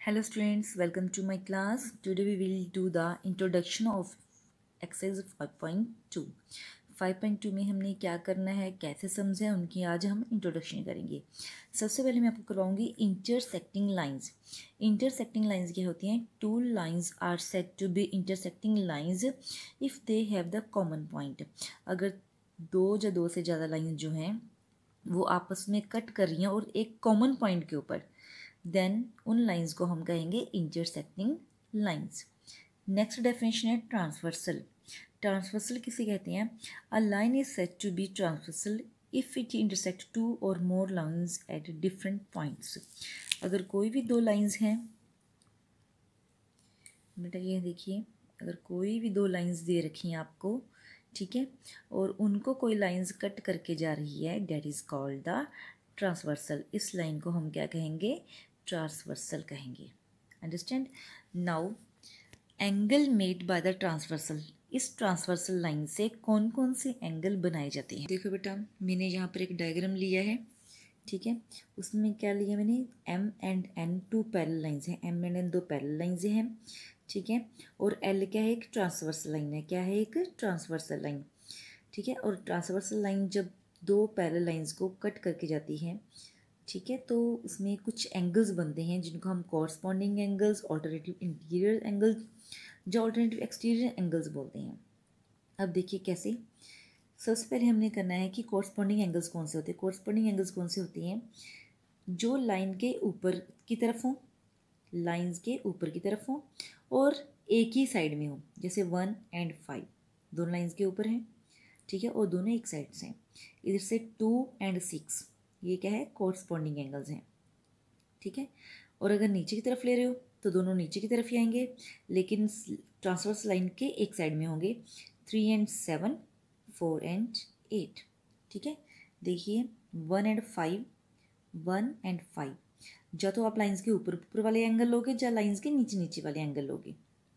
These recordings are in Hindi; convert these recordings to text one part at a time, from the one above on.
Hello students, welcome to my class. Today we will do the introduction of exercise 5.2. 5.2 में हमने क्या करना है, कैसे समझे, उनकी आज हम इंट्रोडक्शन करेंगे। सबसे पहले मैं आपको करवाऊंगी इंटरसेक्टिंग लाइंस। इंटरसेक्टिंग लाइंस क्या होती हैं? Two lines are said to be intersecting lines if they have the common point. अगर दो से ज़्यादा लाइंस जो हैं वो आपस में कट कर रही हैं और एक कॉमन पॉइंट के ऊपर, देन उन लाइंस को हम कहेंगे इंटरसेक्टिंग लाइंस। नेक्स्ट डेफिनेशन है ट्रांसवर्सल। ट्रांसवर्सल किसे कहते हैं? A line is said to be transversal if it intersect two or more lines at different points. अगर कोई भी दो लाइंस हैं, बेटा ये देखिए, अगर कोई भी दो लाइंस दे रखी हैं आपको, ठीक है, और उनको कोई लाइंस कट करके जा रही है, that is called the transversal. इस लाइन को हम क्या कहेंगे? ट्रांसवर्सल कहेंगे। Understand? Now angle made by the transversal. इस ट्रांसवर्सल लाइन से कौन कौन से एंगल बनाए जाते हैं? देखो बेटा, मैंने यहाँ पर एक डायग्राम लिया है, ठीक है। उसमें क्या लिया मैंने? M and N two parallel lines हैं, एम एंड एन दो पैरेलल लाइंस हैं, ठीक है। और एल क्या है? एक ट्रांसवर्सल लाइन है। क्या है? एक ट्रांसवर्सल लाइन, ठीक है। और ट्रांसवर्सल लाइन जब दो पैरेलल लाइंस को कट करके जाती है, ठीक है, तो उसमें कुछ एंगल्स बनते हैं जिनको हम corresponding angles, alternative interior angles, जो ऑल्टरनेटिव एक्सटीरियर एंगल्स बोलते हैं। अब देखिए कैसे। सबसे पहले हमने करना है कि कॉरस्पॉन्डिंग एंगल्स कौन से होते हैं। कॉरस्पॉन्डिंग एंगल्स कौन से होते हैं? जो लाइन के ऊपर की तरफ हो, लाइंस के ऊपर की तरफ हो और एक ही साइड में हो। जैसे 1 और 5 दोनों लाइंस के ऊपर हैं, ठीक है, और दोनों एक साइड से हैं। इधर से 2 और 6, ये क्या है? कॉरस्पॉन्डिंग एंगल्स हैं, ठीक है। और अगर नीचे की तरफ ले रहे हो तो दोनों नीचे की तरफ ही आएंगे, लेकिन ट्रांसवर्स लाइन के एक साइड में होंगे। 3 और 7, 4 और 8, ठीक है। देखिए 1 और 5, 1 और 5, या तो आप लाइंस के ऊपर ऊपर वाले एंगल लोगे या लाइंस के नीचे नीचे वाले एंगल लोगे,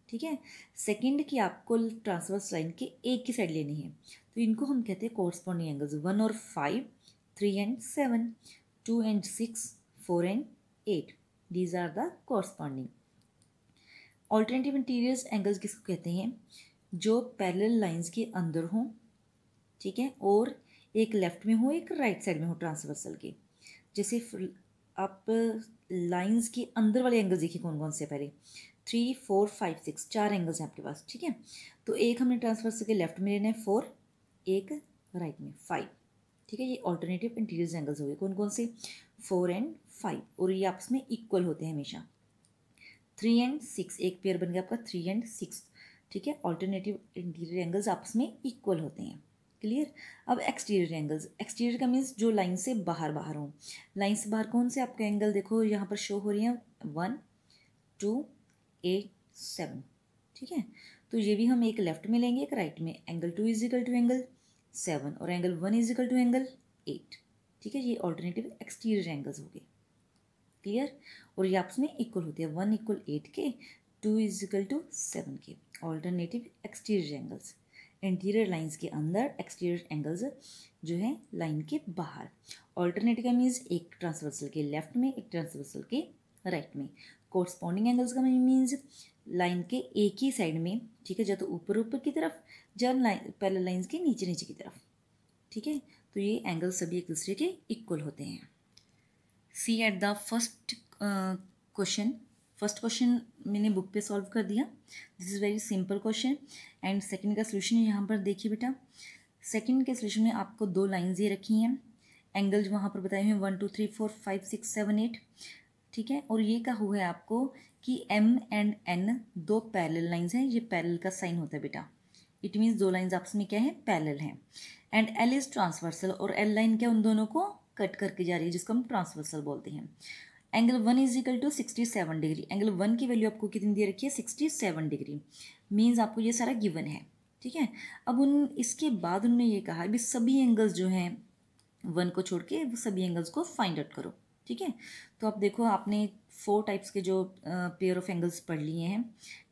ठीक है। सेकंड की आपको ट्रांसवर्स लाइन के एक की साइड लेनी है, तो इनको हम कहते हैं कॉरस्पॉन्डिंग एंगल्स। 1 और 5, 3 और 7, 2 और 6, 4 और 8, these are the corresponding. Alternative interiors angles किसको कहते हैं? जो पैरेलल लाइंस के अंदर हो, ठीक है, और एक लेफ्ट में हो एक राइट साइड में हो ट्रांसवर्सल के। जैसे आप लाइंस के अंदर वाले एंगल्स देखिए कौन कौन से। पहले 3, 4, 5, 6, 4 एंगल्स हैं आपके पास, ठीक है। तो एक हमने ट्रांसवर्सल के लेफ्ट में लेना है 4, एक राइट में 5, ठीक है। ये ऑल्टरनेटिव इंटीरियर एंगल्स हो गए। कौन कौन से? 4 और 5, और ये आपस में इक्वल होते हैं हमेशा। 3 और 6, एक पेयर बन गया आपका 3 और 6, ठीक है। ऑल्टरनेटिव इंटीरियर एंगल्स आपस में इक्वल होते हैं। क्लियर? अब एक्सटीरियर एंगल्स। एक्सटीरियर का मीन्स जो लाइन से बाहर बाहर हो। लाइन से बाहर कौन से आपके एंगल देखो यहाँ पर शो हो रही हैं? 1, 2, 8, 7, ठीक है। तो ये भी हम एक लेफ्ट में लेंगे एक राइट में। Angle 2 is equal to angle 7 और angle 1 is equal to angle 8, ठीक है। ये ऑल्टरनेटिव एक्सटीरियर एंगल्स हो गए। क्लियर? और ये आपस में इक्वल होते हैं। 1 इक्वल 8 के, 2 इज इक्वल टू 7 के। Alternative exterior angles. Interior lines के अंदर, एक्सटीरियर एंगल्स जो है लाइन के बाहर। ऑल्टरनेटिव का मीन्स एक ट्रांसवर्सल के लेफ्ट में, एक ट्रांसवर्सल के राइट में। कोरस्पॉन्डिंग एंगल्स का मीन्स लाइन के एक ही साइड में, ठीक है, या तो ऊपर ऊपर की तरफ या पैरेलल लाइंस के नीचे नीचे की तरफ, ठीक है। तो ये एंगल सभी एक दूसरे के इक्वल होते हैं। See at the first question. First question मैंने बुक पे सॉल्व कर दिया। This is very simple question. And second का सोल्यूशन यहाँ पर देखिए बेटा। सेकंड के सोल्यूशन में आपको दो लाइंस ये रखी हैं, एंगल वहाँ पर बताए हुए 1, 2, 3, 4, 5, 6, 7, 8, ठीक है। और ये कहा हुआ है आपको कि एम एंड एन दो पैरेलल लाइंस हैं। ये पैरेलल का साइन होता है बेटा। इट मीन्स दो लाइंस आपस में क्या है? पैरेलल हैं। एंड एल इज ट्रांसवर्सल, और एल लाइन क्या उन दोनों को कट करके जा रही है, जिसको हम ट्रांसवर्सल बोलते हैं। Angle 1 is equal to 67 degree. Angle 1 की वैल्यू आपको कितनी दे रखी है? 67 डिग्री। मीन्स आपको ये सारा गिवन है, ठीक है। अब इसके बाद उन्होंने ये कहा भी सभी एंगल्स जो हैं 1 को छोड़ के वो सभी एंगल्स को फाइंड आउट करो, ठीक है। तो आप देखो, आपने 4 टाइप्स के जो पेयर ऑफ एंगल्स पढ़ लिए हैं,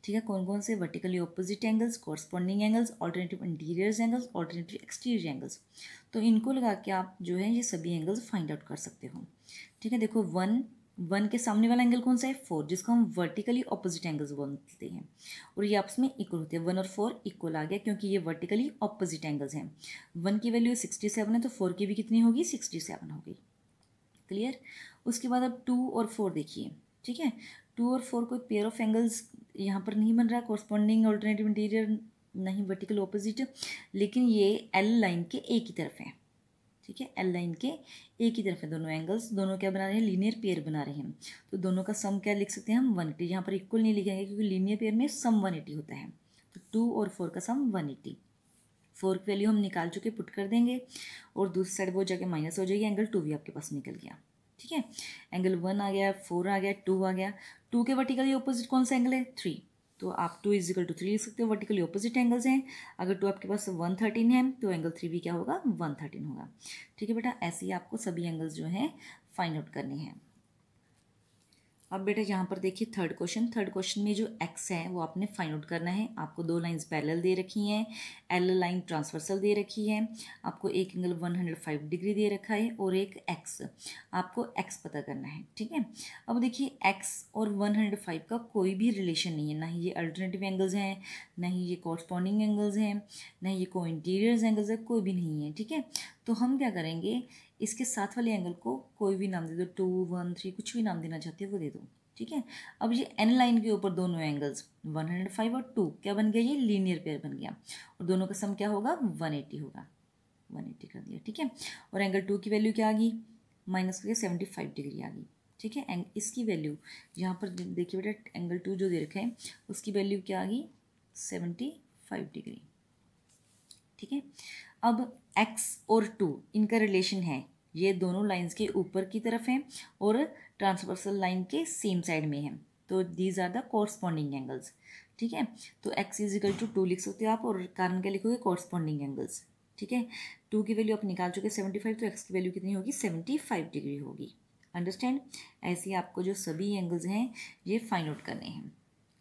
ठीक है। कौन कौन से? Vertically opposite angles, corresponding angles, alternative interior angles, alternative exterior angles. तो इनको लगा के आप जो है ये सभी एंगल्स फाइंड आउट कर सकते हो, ठीक है। देखो 1, 1 के सामने वाला एंगल कौन सा है 4, जिसको हम वर्टिकली ऑपोजिट एंगल्स बोलते हैं, और ये आपस में इक्वल होते हैं। 1 और 4 इक्वल आ गया क्योंकि ये वर्टिकली ऑपोजिट एंगल्स हैं। 1 की वैल्यू 67 है तो 4 की भी कितनी होगी 67 होगी। क्लियर। उसके बाद अब 2 और 4 देखिए, ठीक है। 2 और 4 कोई पेयर ऑफ एंगल्स यहाँ पर नहीं बन रहा, कोरस्पॉन्डिंग अल्टरनेटिव इंटीरियर नहीं, वर्टिकल ऑपोजिट, लेकिन ये एल लाइन के एक ही तरफ है, ठीक है। एल लाइन के एक ही तरफ है दोनों एंगल्स, दोनों क्या बना रहे हैं लीनियर पेयर बना रहे हैं। तो दोनों का सम क्या लिख सकते हैं हम 180। यहाँ पर इक्वल नहीं लिखेंगे क्योंकि लीनियर पेयर में सम 180 होता है। तो 2 और 4 का सम 180। 4 की वैल्यू हम निकाल चुके, पुट कर देंगे और दूसरी साइड वो जाके माइनस हो जाएगी, एंगल 2 भी आपके पास निकल गया, ठीक है। एंगल 1 आ गया, 4 आ गया, 2 आ गया। 2 के वर्टिकली ऑपोजिट कौन सा एंगल है 3, तो आप 2 = 3 लिख सकते हो, वर्टिकली ऑपोजिट एंगल्स हैं। अगर 2 आपके पास 113 है तो एंगल 3 भी क्या होगा 113 होगा, ठीक है बेटा। ऐसे ही आपको सभी एंगल्स जो हैं फाइंड आउट करने हैं। अब बेटा यहाँ पर देखिए थर्ड क्वेश्चन में जो x है वो आपने फाइंड आउट करना है। आपको दो लाइंस पैरेलल दे रखी हैं, एल लाइन ट्रांसवर्सल दे रखी है, आपको एक एंगल 105 डिग्री दे रखा है और एक x, आपको x पता करना है, ठीक है। अब देखिए x और 105 का कोई भी रिलेशन नहीं है, ना ही ये अल्टरनेटिव एंगल्स हैं, ना ही ये कॉरस्पॉन्डिंग एंगल्स हैं, ना ही ये को इंटीरियर्स एंगल्स है, कोई भी नहीं है, ठीक है। तो हम क्या करेंगे, इसके साथ वाले एंगल को कोई भी नाम दे दो, 2, 1, 3, कुछ भी नाम देना चाहते हो वो दे दो, ठीक है। अब ये एन लाइन के ऊपर दोनों एंगल्स 105 और 2 क्या बन गया, ये लीनियर पेयर बन गया और दोनों का सम क्या होगा 180 होगा, 180 कर दिया, ठीक है। और एंगल 2 की वैल्यू क्या आ गई, माइनस करके 75 डिग्री आ गई, ठीक है। इसकी वैल्यू यहाँ पर देखिए बेटा, एंगल 2 जो दे रखा है उसकी वैल्यू क्या आ गई 75 डिग्री, ठीक है। अब x और 2 इनका रिलेशन है, ये दोनों लाइंस के ऊपर की तरफ हैं और ट्रांसवर्सल लाइन के सेम साइड में हैं, तो these are the corresponding angles, ठीक है। तो x = 2 लिख सकते हो आप और कारण क्या लिखोगे कॉरस्पॉन्डिंग एंगल्स, ठीक है। 2 की वैल्यू आप निकाल चुके 75, तो x की वैल्यू कितनी होगी 75 डिग्री होगी। अंडरस्टैंड। ऐसे आपको जो सभी एंगल्स हैं ये फाइंड आउट करने हैं।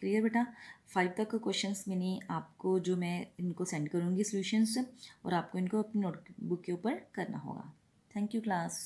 क्लियर बेटा। 5 तक के क्वेश्चंस मैंने आपको जो मैं इनको सेंड करूँगी सॉल्यूशंस, और आपको इनको अपनी नोटबुक के ऊपर करना होगा। Thank you class.